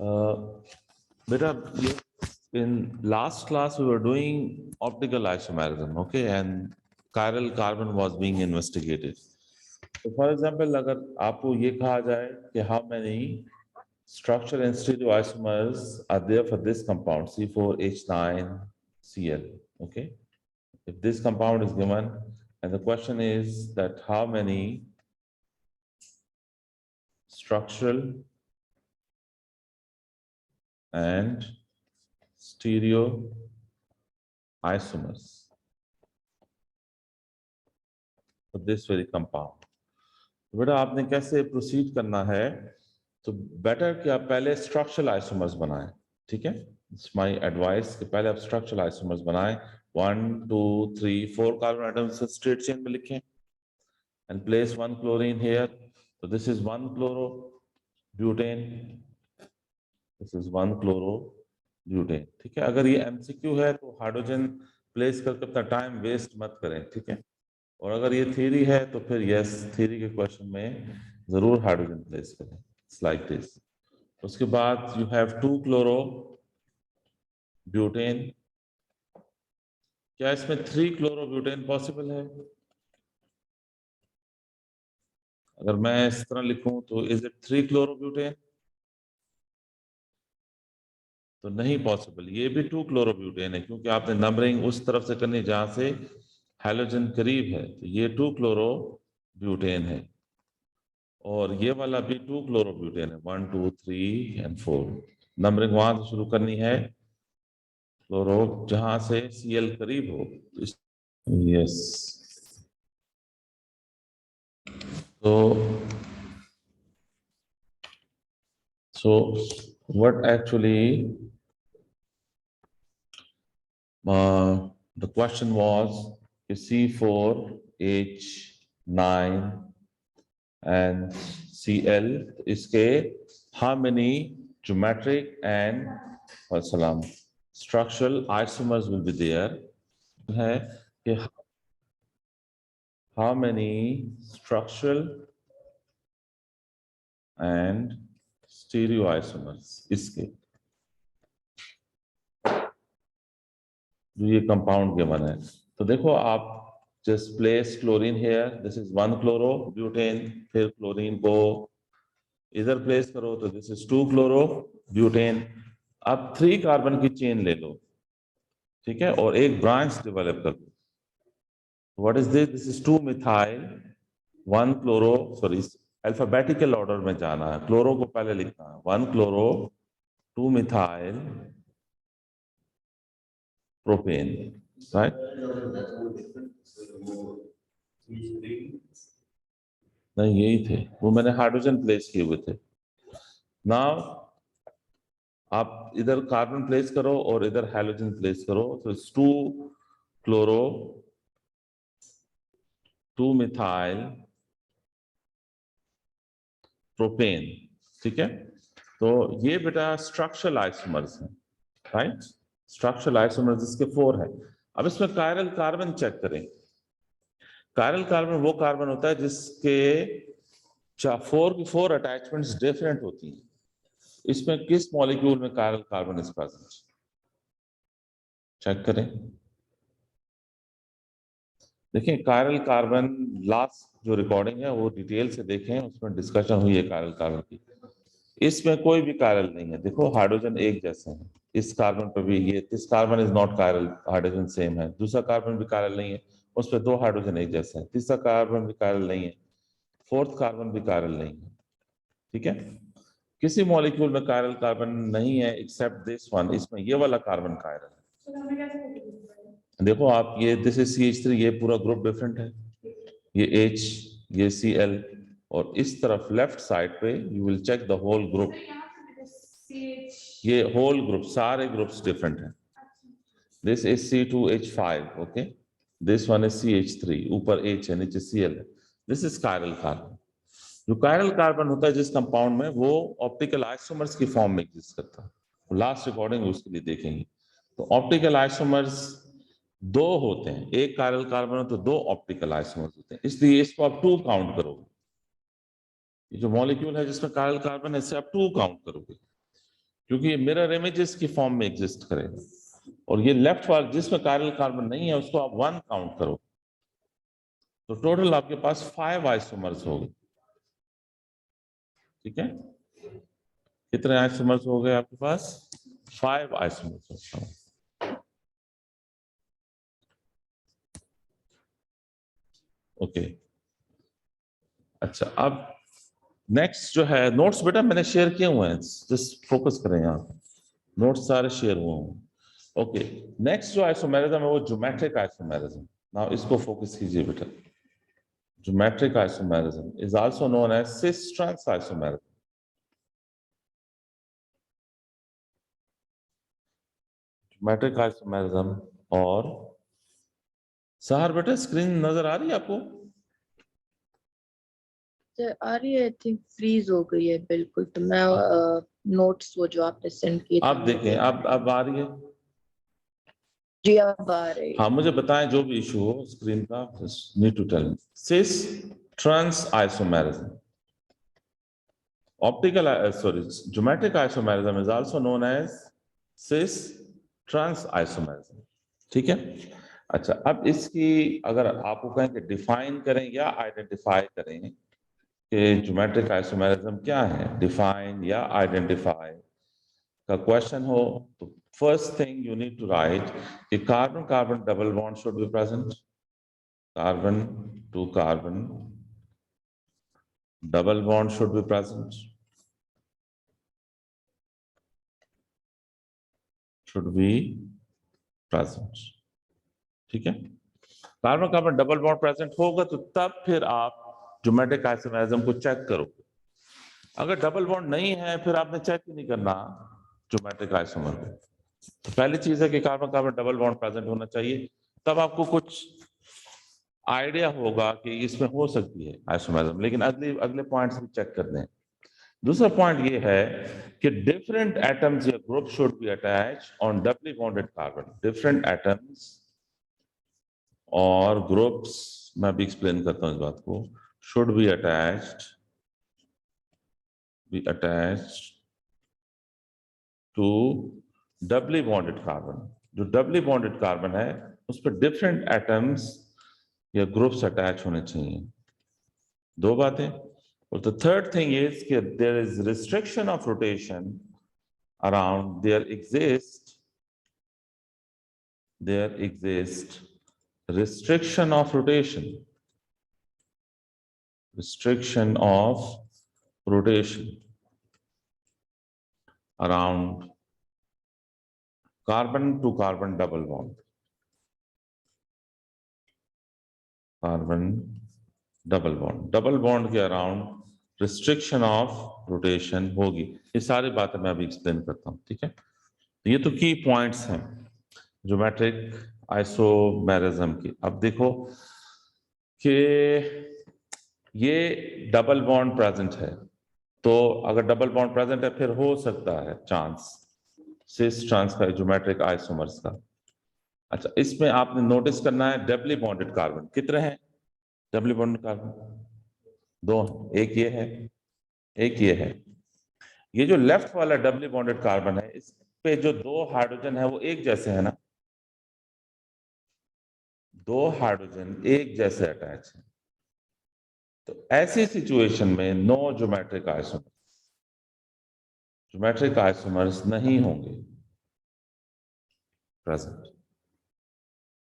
Beta, in last class we were doing optical isomerism, okay, and chiral carbon was being investigated. So for example, अगर आपको ये कहा जाए कि how many structure and stereoisomers are there for this compound C4H9Cl, okay? If this compound is given, and the question is that how many structural and stereoisomers for this very compound. तो बेटा आपने कैसे proceed करना है, तो better कि आप पहले स्ट्रक्चरल आइसोमर्स बनाएं, ठीक है? इट्स माय एडवाइस कि पहले आप स्ट्रक्चरल आइसोमर्स बनाएं, 1 2 3 4 कार्बन एटम्स स्ट्रेट चेन में लिखें and place one chlorine here. So this is one chlorobutane, this is one chlorobutane, ठीक है? अगर ये MCQ है तो हाइड्रोजन प्लेस करके अपना टाइम वेस्ट मत करें, ठीक है? और अगर ये थ्योरी है तो फिर यस, थ्योरी के क्वेश्चन में जरूर हाइड्रोजन प्लेस करें, इट्स लाइक दिस. उसके बाद यू हैव 2 chlorobutane. क्या इसमें 3 chlorobutane पॉसिबल है? अगर मैं इस तरह लिखूं तो इज इट 3 chlorobutane? तो नहीं पॉसिबल. ये भी 2 chlorobutane है क्योंकि आपने नंबरिंग उस तरफ से करनी जहां से हैलोजन करीब है. तो ये 2 chlorobutane है और ये वाला भी 2 chlorobutane है, 1 2 3 and 4. नंबरिंग वहां से शुरू करनी है, क्लोरो जहां से Cl करीब हो. Yes, so what actually the question was, C4H9 and Cl, इसके how many geometric and structural isomers will be there, है कि how many structural and stereoisomers इसके जो ये कंपाउंड के बने. तो देखो आप just place chlorine here, this is 1 chlorobutane. फिर क्लोरीन को इधर प्लेस करो तो दिस इज 2 chlorobutane. अब 3 कार्बन की चेन ले लो, ठीक है, और एक ब्रांच डेवलप कर दो. What is this? This is 2 methyl 1 chloro, sorry alphabetical order में जाना है, क्लोरो को पहले लिखना है. 1 chloro 2 methyl propane, राइट? नहीं, यही थे वो, मैंने हाइड्रोजन प्लेस किए हुए थे. नाउ आप इधर कार्बन प्लेस करो और इधर हैलोजन प्लेस करो. तो 2 chloro 2 methyl propane, ठीक है? तो ये बेटा स्ट्रक्चरल आइसोमर्स हैं, राइट? स्ट्रक्चरल आइसोमर्स इसके 4 है. अब इसमें कायरल कार्बन चेक करें. कायरल कार्बन वो कार्बन होता है जिसके 4 अटैचमेंट्स डिफरेंट होती हैं. इसमें किस मॉलिक्यूल में chiral carbon is present? Check करें. देखिए कायरल कार्बन लास्ट जो रिकॉर्डिंग है वो डिटेल से देखें, उसमें डिस्कशन हुई है कायरल कार्बन की. इसमें कोई भी कायरल नहीं है. देखो हाइड्रोजन एक जैसे हैं, इस कार्बन पर भी ये this carbon is not chiral, hydrogen same है. दूसरा कार्बन भी कायरल नहीं है, उस पर 2 हाइड्रोजन एक जैसे हैं. तीसरा कार्बन भी कायरल नहीं है, 4th कार्बन भी कायरल नहीं है, ठीक है? किसी मॉलिक्यूल में कायरल कार्बन नहीं है एक्सेप्ट दिस वन. इसमें ये वाला कार्बन कायरल है. देखो आप, ये दिस इज CH3, ये पूरा ग्रुप डिफरेंट है, ये H, ये Cl, और इस तरफ लेफ्ट साइड पे you will check the whole group. ये होल ग्रुप, सारे ग्रुप्स डिफरेंट हैं. This is C2H5, okay. This one is CH3, ऊपर H है, नीचे Cl है. This is chiral carbon. जो कायरल कार्बन होता है जिस कंपाउंड में, वो ऑप्टिकल आइसोमर्स की फॉर्म में एग्जिस्ट करता है. लास्ट रिकॉर्डिंग उसके लिए देखेंगे. तो ऑप्टिकल आइसोमर्स 2 होते हैं. एक कायरल कार्बन हो तो 2 ऑप्टिकल आइसोमर्स होते हैं, इसलिए इसको आप 2 काउंट करोगे. ये जो मॉलिक्यूल है जिसमें कायरल कार्बन है, इससे आप 2 काउंट करोगे. क्योंकि ये मिरर इमेजेस की फॉर्म में एग्जिस्ट करेगा। और ये लेफ्ट वाला जिसमें कायरल कार्बन नहीं है उसको आप 1 काउंट करो, तो टोटल आपके पास 5 आइसोमर्स हो गए। ठीक है, कितने आइसोमर्स हो गए आपके पास? 5 आइसोमर्स। ओके, अच्छा अब नेक्स्ट जो है नोट्स बेटा मैंने शेयर किए हुए हैं, जस्ट फोकस करें यहाँ, नोट्स सारे शेयर हुए हों। ओके, नेक्स्ट जो आइसोमेरिज्म है वो ज्योमेट्रिक आइसोमेरिज्म। नाउ इसको फोकस कीजिए बेटा। Geometric isomerism is also known as cis trans isomerism. Geometric isomerism. और सहार बेटा स्क्रीन नजर आ रही है आपको? आ रही है, आई थिंक फ्रीज हो गई है बिल्कुल, तो मैं नोट्स वो जो आपने सेंड किए आप देखें, अब आ रही है? जी अब आ रही हाँ है। मुझे बताएं जो भी इशू हो स्क्रीन का, need to tell me. Cis trans isomerism, optical sorry, geometric isomerism is also known as cis trans isomerism। ठीक है, अच्छा अब इसकी अगर आपको कहें कि डिफाइन करें या आइडेंटिफाई करें कि ज्योमेट्रिक आइसोमेरिज्म क्या है, डिफाइन या आइडेंटिफाई का क्वेश्चन हो, तो first thing you need to write कि carbon carbon double bond should be present, carbon to carbon double bond should be present, should be present। ठीक है, carbon carbon double bond present होगा तो तब फिर आप ज्योमेट्रिक आइसोमेरिज्म को check करोगे। अगर डबल बॉन्ड नहीं है फिर आपने चेक ही नहीं करना ज्योमेट्रिक आइसोमर को। तो पहली चीज है कि carbon carbon double bond present होना चाहिए, तब आपको कुछ आइडिया होगा कि इसमें हो सकती है आइसोमेरिज्म। लेकिन अगले पॉइंट्स भी चेक कर दें। दूसरा पॉइंट ये है कि डिफरेंट एटम्स या group should be attach on doubly bonded carbon. Different atoms और ग्रुप्स, मैं भी एक्सप्लेन करता हूं इस बात को, should be attached to doubly bonded carbon. जो डबली बॉन्डेड कार्बन है उस पर डिफरेंट एटम्स या ग्रुप्स अटैच होने चाहिए। दो बातें। और द थर्ड थिंग इज कि there is restriction of rotation around, there exist restriction of rotation around carbon to carbon double bond, double bond के अराउंड रिस्ट्रिक्शन ऑफ रोटेशन होगी। ये सारी बातें मैं अभी एक्सप्लेन करता हूं। ठीक है, ये तो की पॉइंट्स हैं ज्योमेट्रिक आइसोमेरिज्म की। अब देखो कि ये डबल बॉन्ड प्रेजेंट है, तो अगर डबल बॉन्ड प्रेजेंट है फिर हो सकता है चांस सिस ट्रांस का, ज्योमेट्रिक आइसोमर्स का। अच्छा इसमें आपने नोटिस करना है डबली बॉन्डेड कार्बन कितने हैं? डबली बॉन्डेड कार्बन दो हैं, एक ये है एक ये है। ये जो लेफ्ट वाला डबली बॉन्डेड कार्बन है इस पे जो दो हाइड्रोजन है वो एक जैसे है ना, दो हाइड्रोजन एक जैसे अटैच है। तो ऐसी सिचुएशन में no geometric isomer, geometric isomers नहीं होंगे प्रेजेंट।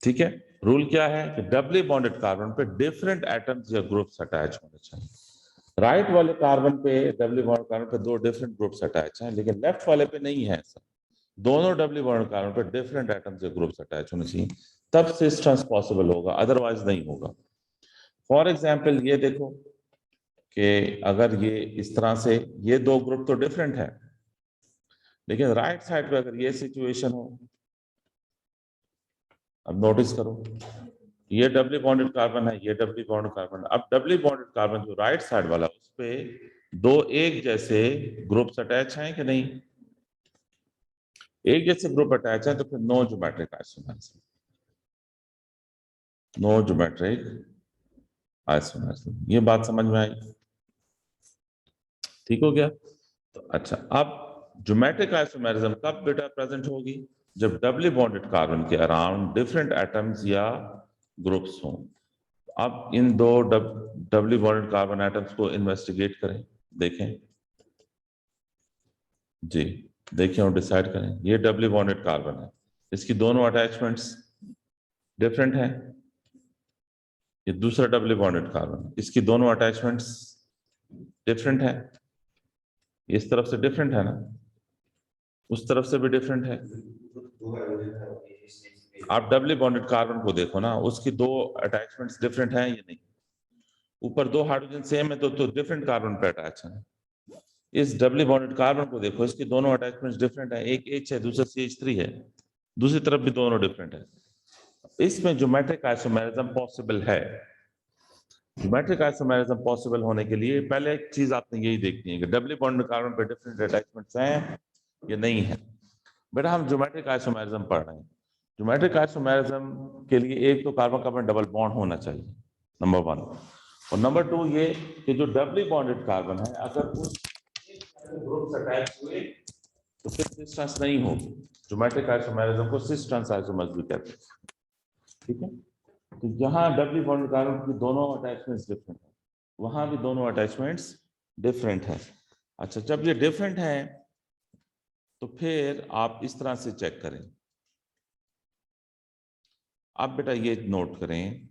ठीक है, रूल क्या है कि डबली बॉन्डेड कार्बन पे डिफरेंट एटम्स या ग्रुप्स अटैच होने चाहिए। राइट वाले कार्बन पे डबली बॉन्डेड कार्बन पे दो डिफरेंट ग्रुप्स अटैच हैं, लेकिन लेफ्ट वाले पे नहीं है ऐसा। दोनों डबली बॉन्डेड कार्बन पे डिफरेंट एटम्स या ग्रुप्स अटैच होने चाहिए, तब सिस ट्रांस पॉसिबल होगा, अदरवाइज नहीं होगा। फॉर एग्जाम्पल ये देखो कि अगर ये इस तरह से, ये दो ग्रुप तो डिफरेंट है, लेकिन राइट साइड पे अगर ये सिचुएशन हो, अब नोटिस करो ये डबली बॉन्डेड कार्बन है, ये डबली बॉन्डेड कार्बन। अब डबली बॉन्डेड कार्बन जो राइट साइड वाला उस पे दो एक जैसे ग्रुप्स अटैच हैं कि नहीं? एक जैसे ग्रुप अटैच है तो फिर no geometric isomerism, no geometric isomerism. ये बात समझ में आई? ठीक हो गया? तो अच्छा अब ज्योमेट्रिक आइसोमेरिज्म कब बेटा प्रेजेंट होगी? जब डबली बॉन्डेड कार्बन के अराउंड डिफरेंट एटम्स या ग्रुप्स हों। अब इन दो डबली बॉन्डेड कार्बन एटम्स को इन्वेस्टिगेट करें, देखें जी, देखिए और डिसाइड करें। ये डबली बॉन्डेड कार्बन है, इसकी दोनों अटैचमेंट्स डिफरेंट हैं। ये दूसरा डबली बॉन्डेड कार्बन, इसकी दोनों अटैचमेंट्स डिफरेंट है। इस तरफ से डिफरेंट है ना, उस तरफ से भी डिफरेंट है। आप डबली बॉन्डेड कार्बन को देखो ना, उसकी दो अटैचमेंट्स डिफरेंट हैं या नहीं? ऊपर दो हाइड्रोजन सेम है तो डिफरेंट कार्बन पे अटैच है। इस डबली बॉन्डेड कार्बन को देखो, इसकी दोनों अटैचमेंट्स डिफरेंट है, एक H है दूसरा CH3 है, दूसरी तरफ भी दोनों डिफरेंट है। इसमें ज्योमेट्रिक आइसोमेरिज्म पॉसिबल है। ज्योमेट्रिक आइसोमेरिज्म पॉसिबल होने के लिए पहले एक चीज आपने यही देखनी है कि डबली बॉन्डेड कार्बन पे डिफरेंट अटैचमेंट्स हैं या नहीं है। बेटा हम ज्योमेट्रिक आइसोमेरिज्म पढ़ रहे हैं। ज्योमेट्रिक आइसोमेरिज्म के लिए एक तो कार्बन कार्बन डबल बॉन्ड होना चाहिए, नंबर 1। और नंबर 2 ये कि जो डबली बॉन्डेड कार्बन है अगर उस ग्रुप से अटैच हुए तो फिर सिस ट्रांस नहीं होगी। ज्योमेट्रिक आइसोमेरिज्म को सिस ट्रांस आइसोमेरिज्म भी कहते हैं, ठीक है। तो यहाँ डबली बॉन्डेड कार्बन की दोनों अटैचमेंट्स डिफरेंट है, वहां भी दोनों अटैचमेंट्स डिफरेंट है। अच्छा, जब ये डिफरेंट है तो फिर आप इस तरह से चेक करें। आप बेटा ये नोट करें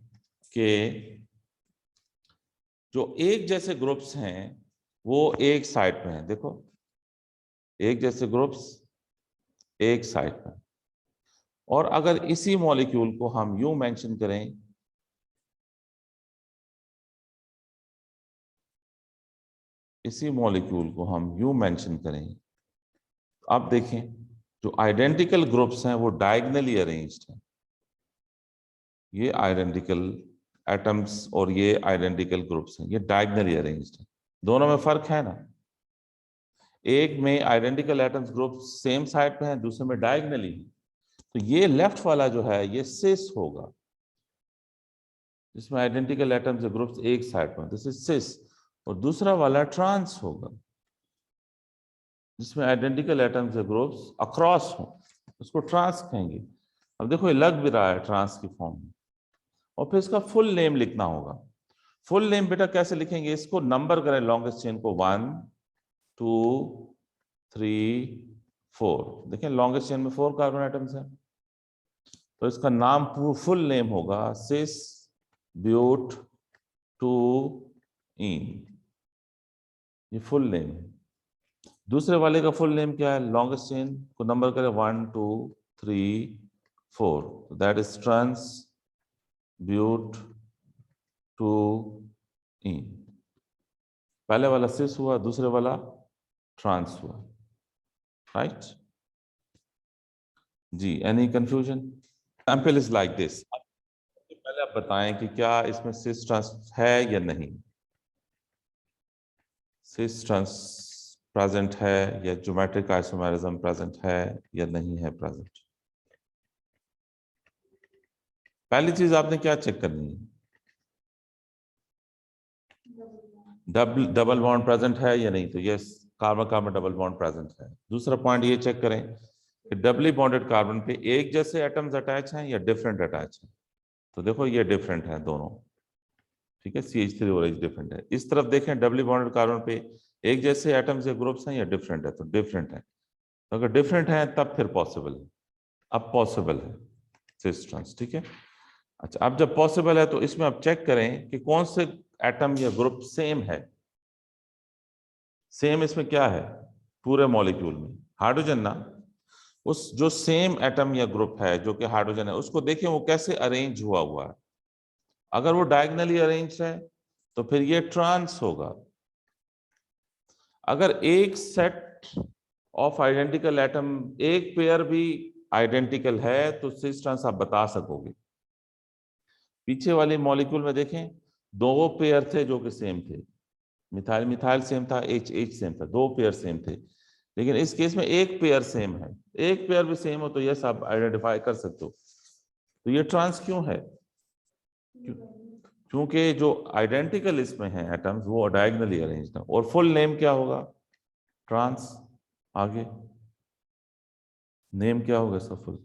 कि जो एक जैसे ग्रुप्स हैं वो एक साइड पे हैं। देखो, एक जैसे ग्रुप्स एक साइड पे, और अगर इसी मॉलिक्यूल को हम यूं मेंशन करें, इसी मॉलिक्यूल को हम यूं मेंशन करें, आप देखें जो आइडेंटिकल ग्रुप्स हैं वो डायगोनली अरेंज्ड हैं। ये आइडेंटिकल एटम्स और ये आइडेंटिकल ग्रुप्स हैं, ये डायगोनली अरेंज्ड हैं। दोनों में फर्क है ना, एक में identical atoms group same side पे हैं, दूसरे में डायगोनली है। तो ये लेफ्ट वाला जो है ये सिस होगा, जिसमें आइडेंटिकल एटम्स ग्रुप्स एक साइड पर, दिस इज सिस। और दूसरा वाला ट्रांस होगा, जिसमें आइडेंटिकल एटम्स ग्रुप्स अक्रॉस हो, उसको ट्रांस कहेंगे। अब देखो ये लग भी रहा है ट्रांस की फॉर्म में। और फिर इसका फुल नेम लिखना होगा। फुल नेम बेटा कैसे लिखेंगे? इसको नंबर करें, लॉन्गेस्ट चेन को 1 2 3 4। देखें लॉन्गेस्ट चेन में 4 कार्बन एटम्स हैं, तो इसका नाम फुल नेम होगा सिस ब्यूट 2 इन। ये फुल नेम है। दूसरे वाले का फुल नेम क्या है? लॉन्गेस्ट चेन को नंबर करें 1 2 3 4, that is trans but 2 ene. पहले वाला सिस हुआ, दूसरे वाला ट्रांस हुआ, राइट जी। Any confusion? Example is like this. पहले आप बताएं कि क्या इसमें सिस ट्रांस है या नहीं। सिस ट्रांस प्रेजेंट है या ज्योमेट्रिक आइसोमेरिज्म प्रेजेंट है या नहीं है प्रेजेंट। पहली चीज आपने क्या चेक करनी है? डबल बॉन्ड प्रेजेंट है या नहीं, तो yes, carbon carbon double bond present है। दूसरा पॉइंट ये चेक करें कि डबली बॉन्डेड कार्बन पे एक जैसे एटम्स अटैच हैं या डिफरेंट अटैच हैं। तो देखो ये डिफरेंट है दोनों, ठीक है, CH3 और H डिफरेंट है। इस तरफ देखें डबली बॉन्डेड कार्बन पे एक जैसे एटम्स या ग्रुप्स हैं या डिफरेंट है, तो डिफरेंट है। तो अगर डिफरेंट है तब फिर पॉसिबल है, अब पॉसिबल है सिस ट्रांस, ठीक है। अच्छा, अब जब पॉसिबल है तो इसमें आप चेक करें कि कौन से एटम या ग्रुप सेम है। सेम इसमें क्या है? पूरे मॉलिक्यूल में हाइड्रोजन ना, उस जो सेम एटम या ग्रुप है जो कि हाइड्रोजन है उसको देखें वो कैसे अरेंज हुआ है। अगर वो डायगोनली अरेंज है तो फिर ये ट्रांस होगा। अगर एक सेट ऑफ आइडेंटिकल एटम, एक पेयर भी आइडेंटिकल है तो सिस ट्रांस आप बता सकोगे। पीछे वाले मॉलिक्यूल में देखें दो पेयर थे जो कि सेम थे, मिथाइल मिथाइल सेम था, एच एच सेम था, दो पेयर सेम थे। लेकिन इस केस में एक पेयर सेम है। एक पेयर भी सेम हो तो यस आप आइडेंटिफाई कर सकते हो। तो ये ट्रांस क्यों है? क्योंकि जो आइडेंटिकल इसमें है एटम्स वो डायगोनली अरेंज्ड है। और फुल नेम क्या होगा? ट्रांस आगे नेम क्या होगा इसका फुल?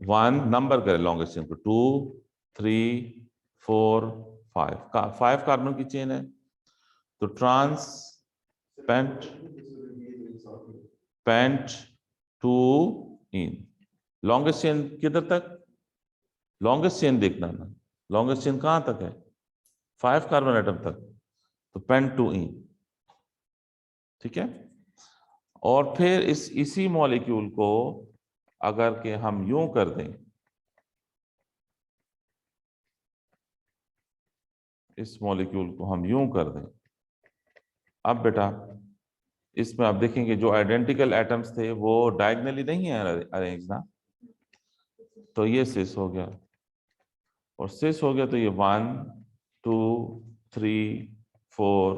1 नंबर करें लॉन्गेस्ट चेन को, 2 3 4 5 5 कार्बन की चेन है, तो trans pent two ene. Longest chain किधर तक? लॉन्गेस्ट चेन देखना ना, लॉन्गेस्ट चेन कहां तक है? 5 कार्बन एटम तक, तो पेंट टू इन। ठीक है। और फिर इसी मॉलिक्यूल को अगर के हम यूं कर दें, इस मॉलिक्यूल को हम यूं कर दें, अब बेटा इसमें आप देखेंगे जो आइडेंटिकल एटम्स थे वो डायगनली नहीं है अरेंज ना, तो ये सिस हो गया, और सिस हो गया तो ये 1 2 3 4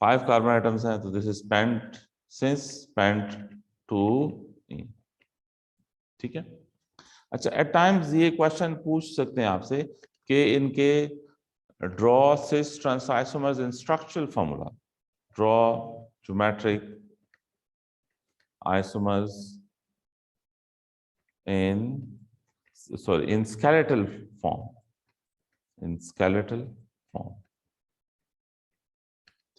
5 कार्बन एटम्स हैं, तो this is pent cis pent two ene. ठीक है। अच्छा, एट टाइम्स ये क्वेश्चन पूछ सकते हैं आपसे कि इनके draw cis trans isomers in structural formula, draw geometric isomers in skeletal form, in skeletal form।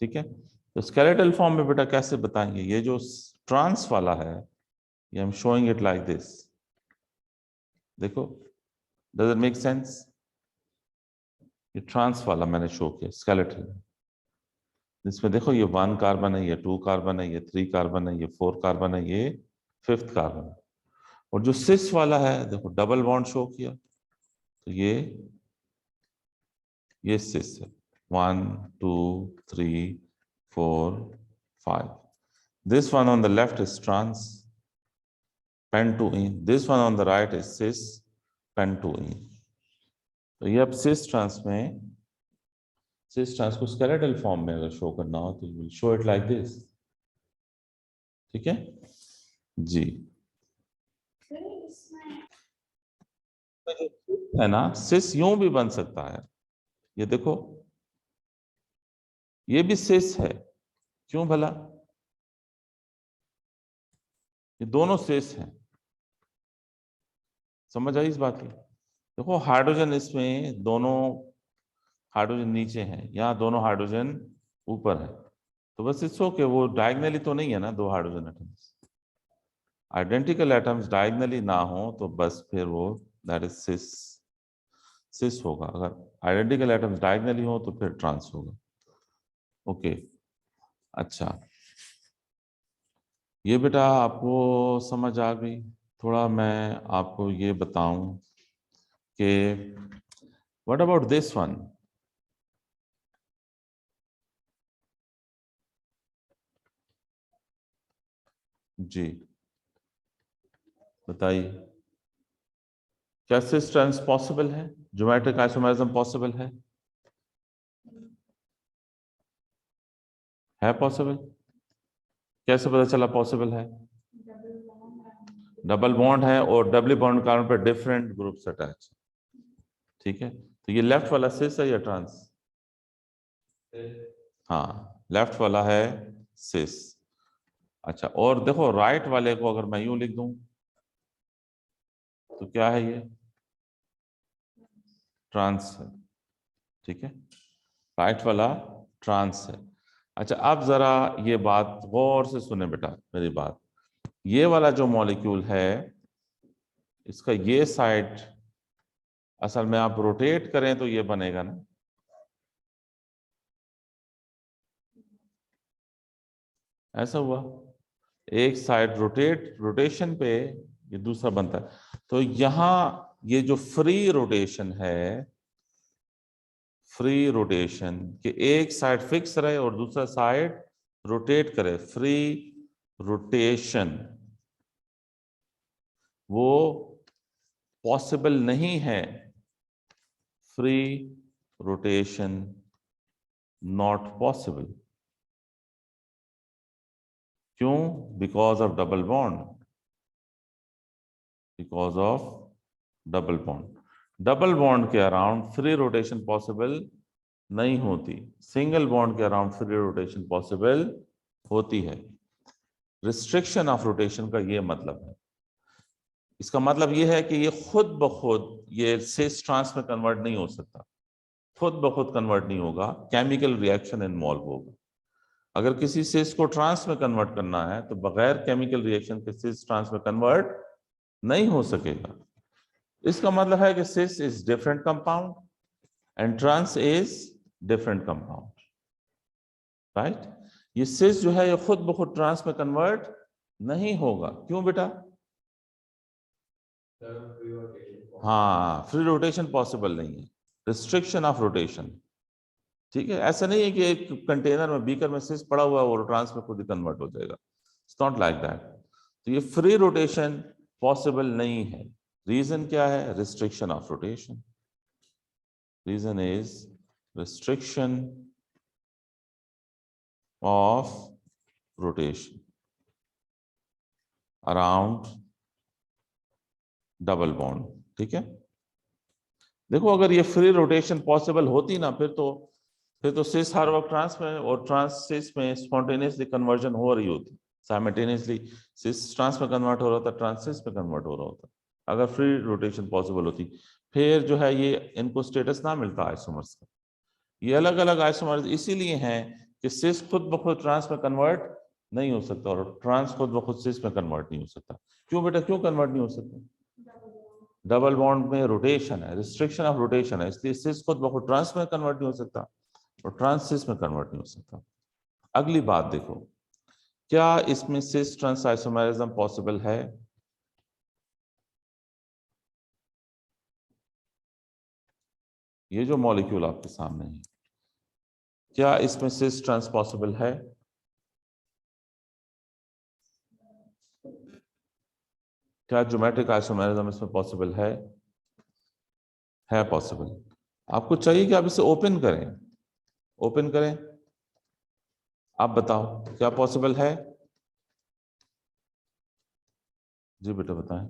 ठीक है। तो skeletal form में बेटा कैसे बताएंगे? ये जो ट्रांस वाला है, ये हम showing it like this, देखो, does it make sense? ये ट्रांस वाला मैंने शो किया skeletal, इसमें देखो ये 1 कार्बन है, ये 2 कार्बन है, ये 3 कार्बन है, ये 4 कार्बन है, ये 5th कार्बन है। और जो सिस वाला है देखो डबल बॉन्ड शो किया, तो ये सिस है, 1 2 3 4 5। This one on the left is trans pent two ene, this one on the right is cis pent two ene. तो ये अब सिस ट्रांस को स्केलेटल फॉर्म में अगर शो करना हो तो will show it like this. ठीक है जी। है ना, सिस यूं भी बन सकता है, ये देखो ये भी सिस है, क्यों भला? ये दोनों सिस हैं, समझ आई इस बात की? देखो हाइड्रोजन इसमें दोनों हाइड्रोजन नीचे हैं, यहाँ दोनों हाइड्रोजन ऊपर है, तो बस इसको के वो डायगनली तो नहीं है ना, दो hydrogen atoms, identical atoms diagonally ना हो तो बस फिर वो दैट इज सिस होगा। अगर आइडेंटिकल एटम्स डायगनली हो तो फिर ट्रांस होगा। ओके अच्छा, ये बेटा आपको समझ आ गई? थोड़ा मैं आपको ये बताऊं कि व्हाट अबाउट दिस वन? जी बताइए, क्या सिस ट्रांस पॉसिबल है? ज्योमेट्रिक आइसोमेरिज्म पॉसिबल है पॉसिबल? कैसे पता चला पॉसिबल है? डबल बॉन्ड है और डबल बॉन्ड कारण पर डिफरेंट ग्रुप्स अटैच। ठीक है, तो ये लेफ्ट वाला सिस है या ट्रांस? हाँ लेफ्ट वाला है सिस। अच्छा, और देखो राइट वाले को अगर मैं यूं लिख दूं तो क्या है? ये ट्रांस है। ठीक है, राइट वाला ट्रांस है। अच्छा, अब जरा ये बात गौर से सुने बेटा मेरी बात, ये वाला जो मॉलिक्यूल है इसका ये साइड असल में आप रोटेट करें तो ये बनेगा ना, ऐसा हुआ एक साइड रोटेशन पे ये दूसरा बनता है। तो यहां ये जो फ्री रोटेशन है, फ्री रोटेशन कि एक साइड फिक्स रहे और दूसरा साइड रोटेट करे, फ्री रोटेशन वो पॉसिबल नहीं है। फ्री रोटेशन नॉट पॉसिबल, क्यों? Because of double bond, because of double bond. Double bond के अराउंड फ्री रोटेशन पॉसिबल नहीं होती, सिंगल बॉन्ड के अराउंड फ्री रोटेशन पॉसिबल होती है। रिस्ट्रिक्शन ऑफ रोटेशन का ये मतलब है। इसका मतलब ये है कि ये खुद ब खुद ये सिस ट्रांस में कन्वर्ट नहीं हो सकता, खुद ब खुद कन्वर्ट नहीं होगा, केमिकल रिएक्शन इन्वॉल्व होगा। अगर किसी सिस को ट्रांस में कन्वर्ट करना है तो बगैर केमिकल रिएक्शन के सिस ट्रांस में कन्वर्ट नहीं हो सकेगा। इसका मतलब है कि cis is different compound and trans is different compound, right. ये सिस जो है ये खुद ब खुद ट्रांस में कन्वर्ट नहीं होगा। क्यों बेटा? हाँ, फ्री रोटेशन पॉसिबल नहीं है, रिस्ट्रिक्शन ऑफ रोटेशन। ठीक है, ऐसा नहीं है कि एक कंटेनर में, बीकर में सिस पड़ा हुआ है और ट्रांस में खुद ही कन्वर्ट हो जाएगा। It's not like that. तो ये फ्री रोटेशन पॉसिबल नहीं है। रीजन क्या है? Restriction of rotation. Reason is restriction of rotation around double bond. ठीक है, देखो अगर ये फ्री रोटेशन पॉसिबल होती ना, फिर तो सिस हर वक्त ट्रांस में और ट्रांस सिस में स्पॉन्टेनियसली कन्वर्जन हो रही होती, साइमल्टेनियसली सिस ट्रांस में कन्वर्ट हो रहा होता, ट्रांस सिस में कन्वर्ट हो रहा होता, अगर फ्री रोटेशन पॉसिबल होती। फिर जो है ये इनको स्टेटस ना मिलता आइसोमर्स का। ये अलग अलग आइसोमर्स इसीलिए हैं कि सिस खुद ब खुद ट्रांस में कन्वर्ट नहीं हो सकता और ट्रांस खुद ब खुद सिस में कन्वर्ट नहीं हो सकता। क्यों बेटा, क्यों कन्वर्ट नहीं हो सकता? डबल बॉन्ड में रोटेशन है, रिस्ट्रिक्शन ऑफ रोटेशन है, इसलिए सिस खुद ब खुद ट्रांस में कन्वर्ट नहीं हो सकता और ट्रांस सिस में कन्वर्ट नहीं हो सकता। अगली बात देखो, क्या इसमें सिस ट्रांस आइसोमेरिज्म पॉसिबल है? ये जो मॉलिक्यूल आपके सामने है, क्या इसमें सिस ट्रांस पॉसिबल है? क्या ज्योमेट्रिक आइसोमेरिज्म इसमें पॉसिबल है? है पॉसिबल। आपको चाहिए कि आप इसे ओपन करें, ओपन करें। आप बताओ क्या पॉसिबल है? जी बेटा बताएं।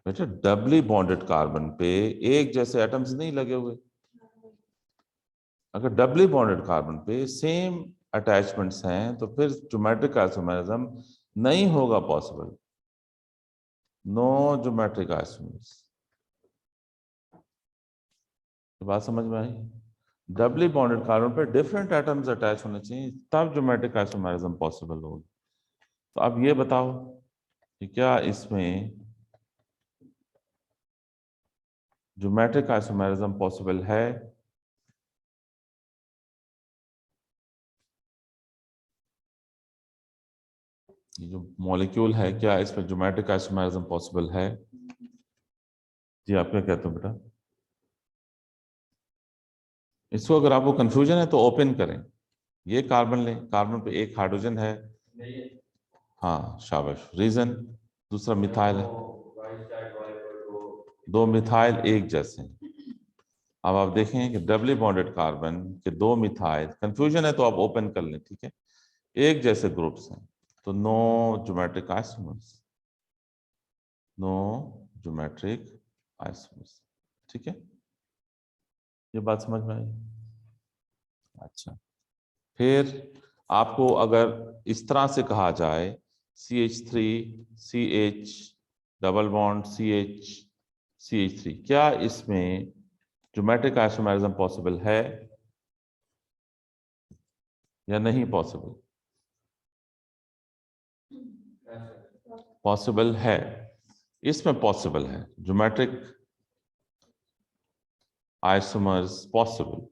बेटा डबली बॉन्डेड कार्बन पे एक जैसे एटम्स नहीं लगे हुए। अगर डबली बॉन्डेड कार्बन पे सेम अटैचमेंट्स हैं तो फिर ज्योमेट्रिक आइसोमेरिज्म नहीं होगा पॉसिबल। No geometric isomerism. बात समझ में आई? डबली बॉन्डेड कार्बन पे डिफरेंट एटम्स अटैच होने चाहिए, तब ज्योमेट्रिक आइसोमेरिज्म पॉसिबल होगा। तो अब ये बताओ कि क्या इसमें ज्योमेट्रिक आइसोमेरिज्म पॉसिबल है? ये जो मॉलिक्यूल है, क्या इसमें ज्योमेट्रिक आइसोमेरिज्म पॉसिबल है? जी आप क्या कहते हो बेटा? इसको अगर आपको कंफ्यूजन है तो ओपन करें, ये कार्बन लें, कार्बन पे एक हाइड्रोजन है। हाँ शाबाश, रीजन दूसरा मिथाइल है, दो मिथाइल एक जैसे हैं। अब आप देखें कि डबली बॉन्डेड कार्बन के दो मिथाइल, कंफ्यूजन है तो आप ओपन कर लें, ठीक है, एक जैसे ग्रुप्स हैं, तो no geometric isomers, no geometric isomers. ठीक है, ये बात समझ में आई? अच्छा, फिर आपको अगर इस तरह से कहा जाए CH3 CH double bond CH CH3, क्या इसमें ज्योमेट्रिक आइसोमेरिज्म पॉसिबल है या नहीं पॉसिबल? पॉसिबल है, इसमें पॉसिबल है ज्योमेट्रिक आइसोमर्स पॉसिबल।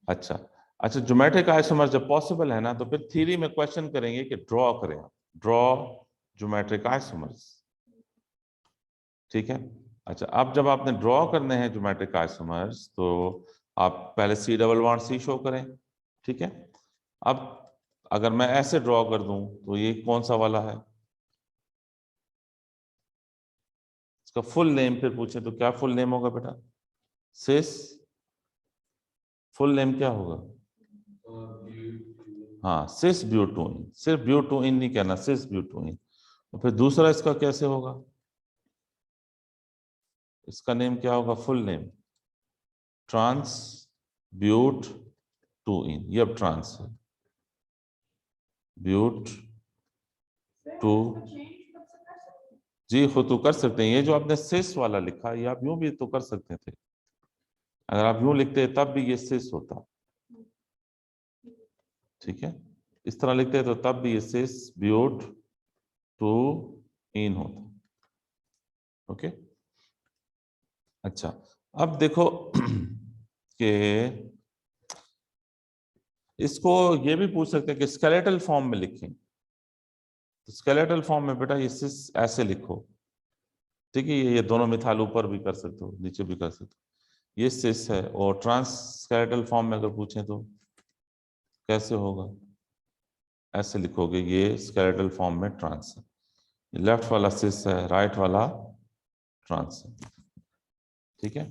अच्छा अच्छा, ज्योमेट्रिक आइसोमर जब पॉसिबल है ना, तो फिर थ्योरी में क्वेश्चन करेंगे कि ड्रॉ करें, ड्रॉ ज्योमेट्रिक आइसोमर्स। ठीक है, अच्छा अब जब आपने ड्रॉ करने हैं ज्योमेट्रिक आइसोमर्स तो आप पहले C double bond C show करें। ठीक है, अब अगर मैं ऐसे ड्रॉ कर दूं तो ये कौन सा वाला है? इसका फुल नेम फिर पूछे तो क्या फुल नेम होगा बेटा? सिस फुल नेम क्या होगा? हाँ सिस ब्यूटोइन, सिर्फ ब्यूटोइन नहीं कहना, सिस ब्यूटोइन। तो फिर दूसरा इसका कैसे होगा? इसका नेम क्या होगा? Full name trans but two ene, ये अब ट्रांस है। ब्यूट टू, जी खुद तो कर सकते हैं। ये जो आपने सिस वाला लिखा ये आप यूं भी तो कर सकते थे, अगर आप यूं लिखते तब भी ये सिस होता, ठीक है। इस तरह लिखते तो तब भी ये सिस ब्यूट टू इन होता। ओके अच्छा, अब देखो कि इसको ये भी पूछ सकते हैं कि स्केलेटल फॉर्म में लिखें, तो स्केलेटल फॉर्म में बेटा ये सिस ऐसे लिखो, ठीक है। ये दोनों मिसाल ऊपर भी कर सकते हो नीचे भी कर सकते हो, ये सिस है। और ट्रांस स्केलेटल फॉर्म में अगर पूछें तो कैसे होगा, ऐसे लिखोगे, ये स्केलेटल फॉर्म में ट्रांस है, लेफ्ट वाला सिस है, राइट वाला ट्रांस है, ठीक है।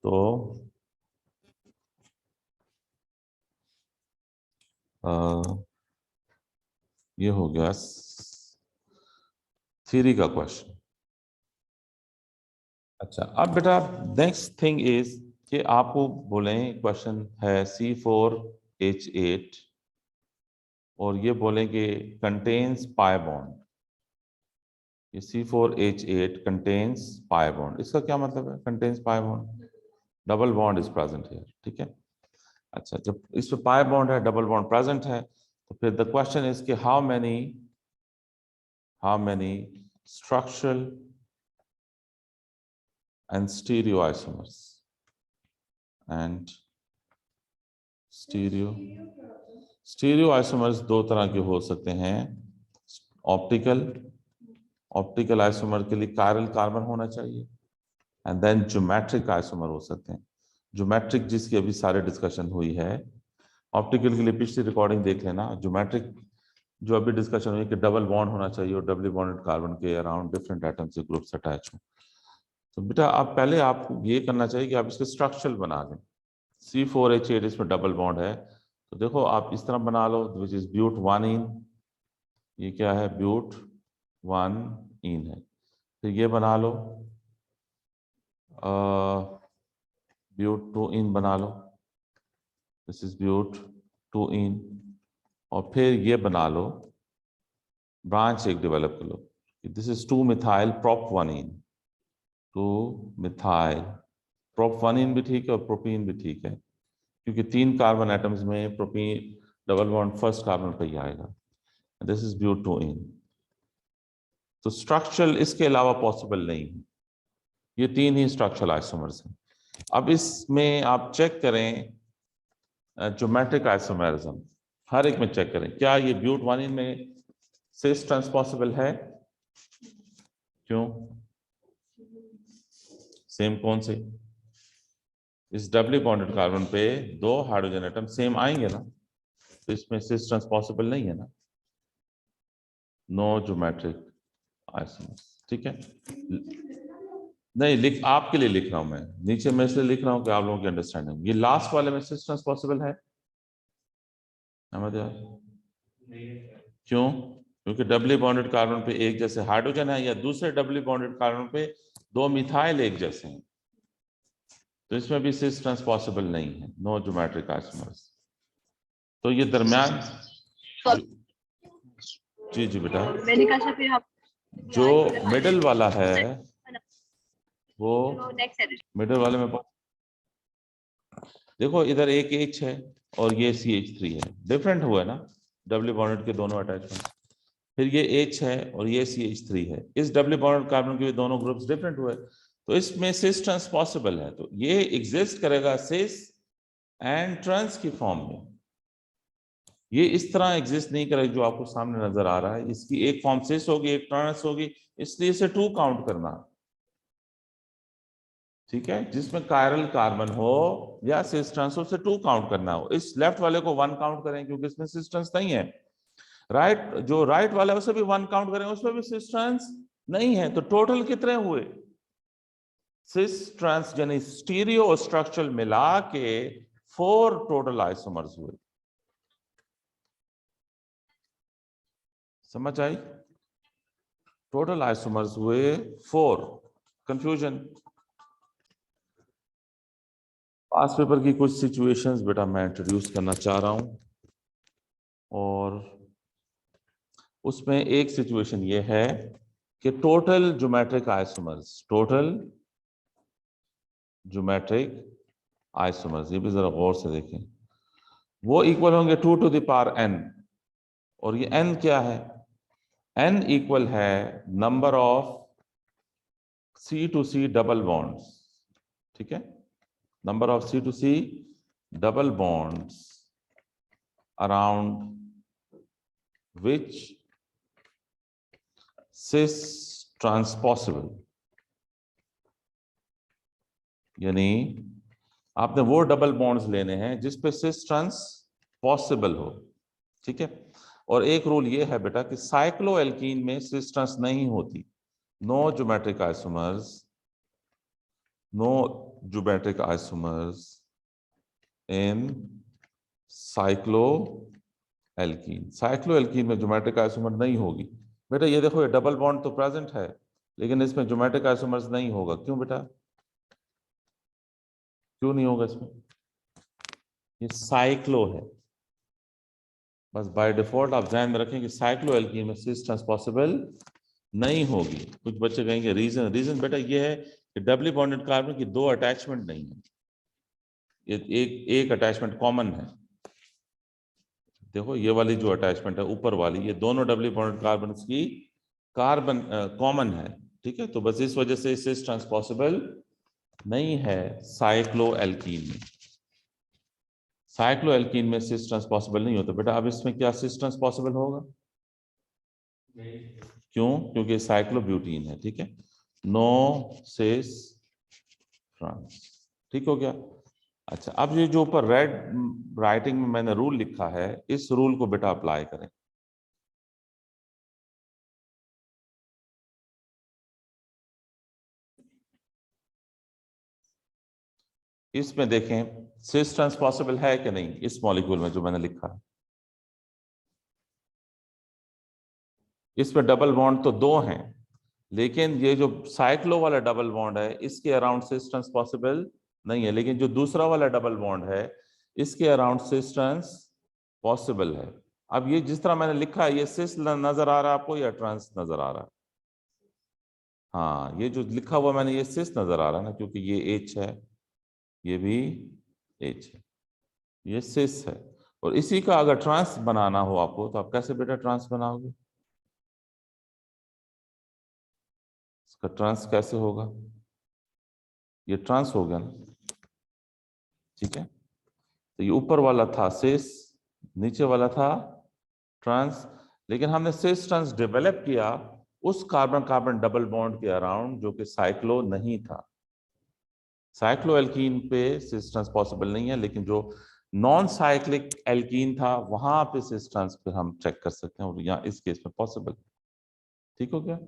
तो ये हो गया थ्योरी का क्वेश्चन। अच्छा अब बेटा नेक्स्ट थिंग इज कि आपको बोले क्वेश्चन है C4H8 और ये बोले कि कंटेन्स पाई बॉन्ड, ये C4H8 कंटेन्स पाई बॉन्ड, इसका क्या मतलब है contains pi bond, double bond is present here, ठीक है। अच्छा जब इस पे पाई बॉन्ड है, डबल बॉन्ड प्रेजेंट है, तो फिर द क्वेश्चन इज कि how many structural and stereoisomers and stereoisomers दो तरह के हो सकते हैं, ऑप्टिकल आइसोमर के लिए कायरल कार्बन होना चाहिए, एंड देन ज्योमेट्रिक आइसोमर हो सकते हैं। ज्योमेट्रिक जिसकी अभी सारे डिस्कशन हुई है, ऑप्टिकल के लिए पिछली रिकॉर्डिंग देख लेना। ज्योमेट्रिक जो अभी डिस्कशन हुई कि डबल बॉन्ड होना चाहिए और डबल बॉन्डेड कार्बन के अराउंड डिफरेंट एटम्स से ग्रुप्स अटैच हो। तो बेटा आप पहले आपको ये करना चाहिए कि आप इसके स्ट्रक्चरल बना लें। C4H8 इसमें डबल बॉन्ड है, तो देखो आप इस तरह बना लो, विच इज ब्यूट 1 इन, ये क्या है ब्यूट 1 इन है। फिर ये बना लो ब्यूट 2 इन बना लो, दिस इज ब्यूट 2 इन। और फिर ये बना लो, ब्रांच एक डेवलप कर लो, this is 2 methyl prop 1 ene, 2 methyl prop 1 ene भी ठीक है और प्रोपीन भी ठीक है, क्योंकि 3 कार्बन एटम्स में propene double bond first carbon पे ही आएगा। दिस इज ब्यूट 2 इन। तो स्ट्रक्चरल इसके अलावा पॉसिबल नहीं है, ये 3 ही स्ट्रक्चरल आइसोमर्स हैं। अब इसमें आप चेक करें ज्योमेट्रिक आइसोमेरिज्म, हर एक में चेक करें क्या ये ब्यूट 1 इन में सिस ट्रांस पॉसिबल है, क्यों, सेम कौन से, इस डबली बॉन्डेड कार्बन पे 2 हाइड्रोजन एटम सेम आएंगे ना, तो इसमें सिस ट्रांस पॉसिबल नहीं है ना, नो ज्योमेट्रिक आइसोमर्स, ठीक है। नहीं लिख आपके लिए लिख रहा हूं मैं, नीचे मैं इसलिए लिख रहा हूं कि आप लोगों की अंडरस्टैंडिंग। ये लास्ट वाले में सिस ट्रांस पॉसिबल है क्यों, क्योंकि डबली बॉन्डेड कार्बन पे एक जैसे हाइड्रोजन है, या दूसरे डबली बॉन्डेड कार्बन पे 2 मिथाइल एक जैसे हैं, तो इसमें भी सिस ट्रांस पॉसिबल नहीं है, नो ज्योमेट्रिक आइसोमर्स। तो ये दरमियान जी जी बेटा, मैंने कहा फिर आप जो मिडल वाला है वो मिडल वाले में देखो इधर एक H है और ये CH3 है, डिफरेंट हुआ है ना डबल बॉन्डेड के दोनों अटैचमेंट। फिर ये H है और ये CH3 है, इस डबल बॉन्डेड कार्बन के दोनों ग्रुप्स डिफरेंट हुए, तो इसमें सिस ट्रांस पॉसिबल है, तो ये एग्जिस्ट करेगा सिस एंड ट्रांस की फॉर्म में। ये इस तरह एग्जिस्ट नहीं करेगा जो आपको सामने नजर आ रहा है, इसकी एक फॉर्म सिस होगी एक ट्रांस होगी, इसलिए इसे 2 काउंट करना, ठीक है। जिसमें कायरल कार्बन हो या सिस ट्रांस हो, उसे 2 काउंट करना हो। इस लेफ्ट वाले को 1 काउंट करें क्योंकि इसमें सिस ट्रांस नहीं है, राइट जो राइट वाला है उसे भी 1 काउंट करें, उसमें भी सिस ट्रांस नहीं है, तो टोटल कितने हुए, सिस ट्रांस यानी स्टीरियो स्ट्रक्चरल मिला के 4 टोटल आइसोमर्स हुए। समझ आई, टोटल आइसोमर्स हुए 4। कंफ्यूजन, पास पेपर की कुछ सिचुएशंस बेटा मैं इंट्रोड्यूस करना चाह रहा हूं, और उसमें एक सिचुएशन ये है कि टोटल ज्योमेट्रिक आइसोमर्स, ये भी जरा गौर से देखें, वो इक्वल होंगे 2 to the power n। और ये n क्या है? n इक्वल है number of C to C double bonds, ठीक है, number of C to C double bonds around which cis trans possible, यानी आपने वो डबल बॉन्ड्स लेने हैं जिस पे सिस ट्रांस पॉसिबल हो, ठीक है। और एक रूल ये है बेटा कि साइक्लोएल्कीन में सिस ट्रांस नहीं होती। नो ज्योमेट्रिक आइसोमर्स इन साइक्लोएल्कीन में ज्योमेट्रिक आइसोमर नहीं होगी। बेटा ये देखो, ये डबल बॉन्ड तो प्रेजेंट है लेकिन इसमें ज्योमेट्रिक आइसोमर्स नहीं होगा। क्यों बेटा, क्यों नहीं होगा इसमें? ये साइक्लो है, बस बाय डिफॉल्ट आप ध्यान में रखें कि साइक्लोएल्कीन में सिस ट्रांस पॉसिबल नहीं होगी। कुछ बच्चे कहेंगे रीजन बेटा ये है कि डबली बॉन्डेड कार्बन की दो अटैचमेंट नहीं है, ये एक अटैचमेंट कॉमन है। देखो ये वाली जो अटैचमेंट है ऊपर वाली, ये दोनों डबली बॉन्डेड कार्बन की कार्बन कॉमन है, ठीक है। तो बस इस वजह से सिस ट्रांस पॉसिबल नहीं है साइक्लोएल्कीन में। साइक्लोएल्कीन में सिस ट्रांस पॉसिबल नहीं होता। बेटा अब इसमें क्या सिस ट्रांस पॉसिबल होगा? क्यों? क्योंकि साइक्लोब्यूटीन है, ठीक है। नो सिस ट्रांस, ठीक हो गया। अच्छा, अब ये जो ऊपर रेड राइटिंग में मैंने रूल लिखा है, इस रूल को बेटा अप्लाई करें। इसमें देखें सिस ट्रांस पॉसिबल है कि नहीं, इस मॉलिक्यूल में जो मैंने लिखा है। इसमें डबल बॉन्ड तो दो हैं, लेकिन ये जो साइक्लो वाला डबल बॉन्ड है इसके अराउंड सिस ट्रांस पॉसिबल नहीं है, लेकिन जो दूसरा वाला डबल बॉन्ड है इसके अराउंड सिस ट्रांस पॉसिबल है। अब ये जिस तरह मैंने लिखा है, ये सिस नजर आ रहा है आपको या ट्रांस नजर आ रहा है? हाँ, ये जो लिखा हुआ मैंने ये सिस नजर आ रहा है ना, क्योंकि ये एच है, ये भी एच है, ये सिस है। और इसी का अगर ट्रांस बनाना हो आपको तो आप कैसे बेटा ट्रांस बनाओगे? इसका ट्रांस कैसे होगा? ये ट्रांस हो गया ना, ठीक है। तो ये ऊपर वाला था सिस, नीचे वाला था ट्रांस, लेकिन हमने सिस ट्रांस डेवलप किया उस कार्बन कार्बन डबल बॉन्ड के अराउंड जो कि साइक्लो नहीं था। साइक्लोएल्कीन पे सिस ट्रांस पॉसिबल नहीं है, लेकिन जो नॉन साइक्लिक एल्कीन था वहां पे सिस ट्रांस पे हम चेक कर सकते हैं, और यहाँ इस केस में पॉसिबल। ठीक हो गया।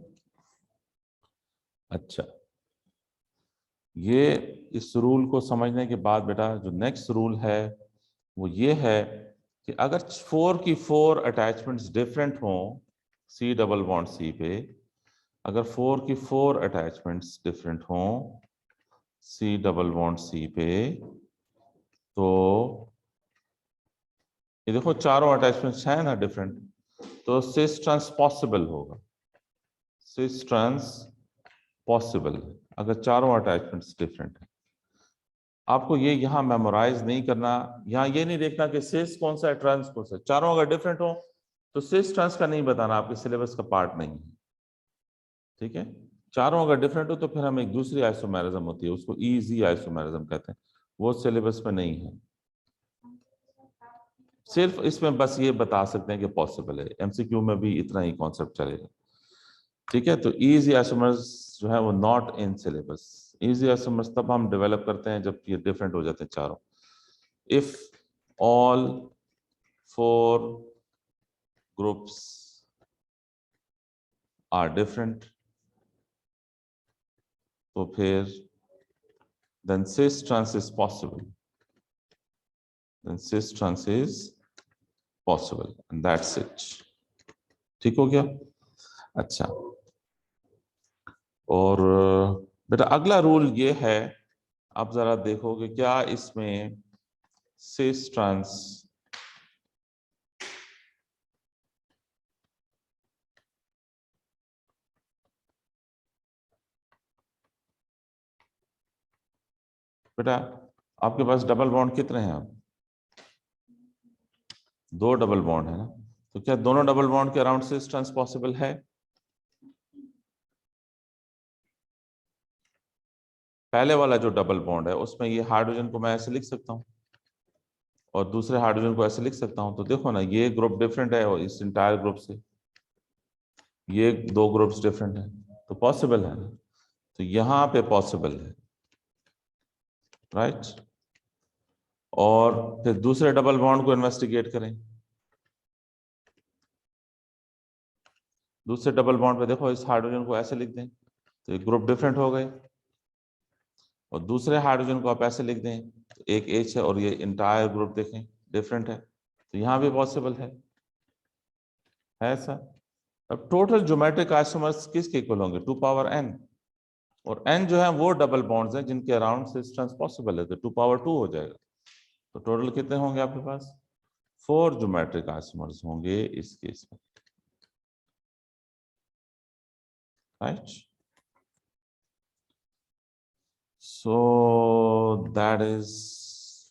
अच्छा, ये इस रूल को समझने के बाद बेटा जो नेक्स्ट रूल है वो ये है कि अगर 4 की 4 अटैचमेंट्स डिफरेंट हों सी डबल बॉन्ड सी पे, अगर 4 की 4 अटैचमेंट्स डिफरेंट हों सी डबल बॉन्ड सी पे, तो ये देखो चारों अटैचमेंट्स हैं ना डिफरेंट, तो सिस ट्रांस पॉसिबल होगा। सिस ट्रांस पॉसिबल अगर चारों अटैचमेंट्स डिफरेंट है। आपको ये यहाँ मेमोराइज नहीं करना, यहाँ ये नहीं देखना कि सिस कौन सा है ट्रांस कौन सा है। चारों अगर डिफरेंट हो तो सिस ट्रांस का नहीं बताना, आपके सिलेबस का पार्ट नहीं है, ठीक है। चारों अगर डिफरेंट हो तो फिर हम एक दूसरी आइसोमेरिज्म होती है, उसको इजी आइसोमेरिज्म कहते हैं, वो सिलेबस में नहीं है। सिर्फ इसमें बस ये बता सकते हैं कि पॉसिबल है, एमसीक्यू में भी इतना ही कॉन्सेप्ट चलेगा, ठीक है। तो इजी आइसोमर्स जो है वो not in syllabus. Easy isomers तब हम डेवलप करते हैं जब ये डिफरेंट हो जाते हैं चारों। If all 4 groups are different, तो फिर then cis trans is possible, then cis trans is possible and that's it। ठीक हो गया। अच्छा, और बेटा अगला रूल ये है, आप जरा देखो कि क्या इसमें cis trans बेटा आपके पास डबल बॉन्ड कितने हैं? अब 2 डबल बॉन्ड है ना, तो क्या दोनों डबल बॉन्ड के अराउंड सिस टर्न्स पॉसिबल है? पहले वाला जो डबल बॉन्ड है उसमें ये हाइड्रोजन को मैं ऐसे लिख सकता हूँ और दूसरे हाइड्रोजन को ऐसे लिख सकता हूँ, तो देखो ना ये ग्रुप डिफरेंट है और इस इंटायर ग्रुप से ये 2 ग्रुप्स डिफरेंट है, तो पॉसिबल है ना, तो यहां पे पॉसिबल है, राइट। और फिर दूसरे डबल बॉन्ड को इन्वेस्टिगेट करें। दूसरे डबल बॉन्ड पे देखो इस हाइड्रोजन को ऐसे लिख दें तो ये ग्रुप डिफरेंट हो गए, और दूसरे हाइड्रोजन को आप ऐसे लिख दें तो एक H है और ये इंटायर ग्रुप देखें डिफरेंट है, तो यहां भी पॉसिबल है ऐसा। अब टोटल ज्योमेट्रिक आइसोमर्स किसके इक्वल होंगे? 2 पावर n, और n जो है वो डबल बॉन्ड्स हैं जिनके अराउंड सिस टर्न्स पॉसिबल है, तो 2 पावर 2 हो जाएगा। तो टोटल कितने होंगे आपके पास? 4 ज्योमेट्रिक आइसोमर्स होंगे इस केस में, right. So that is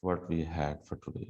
what we had for today.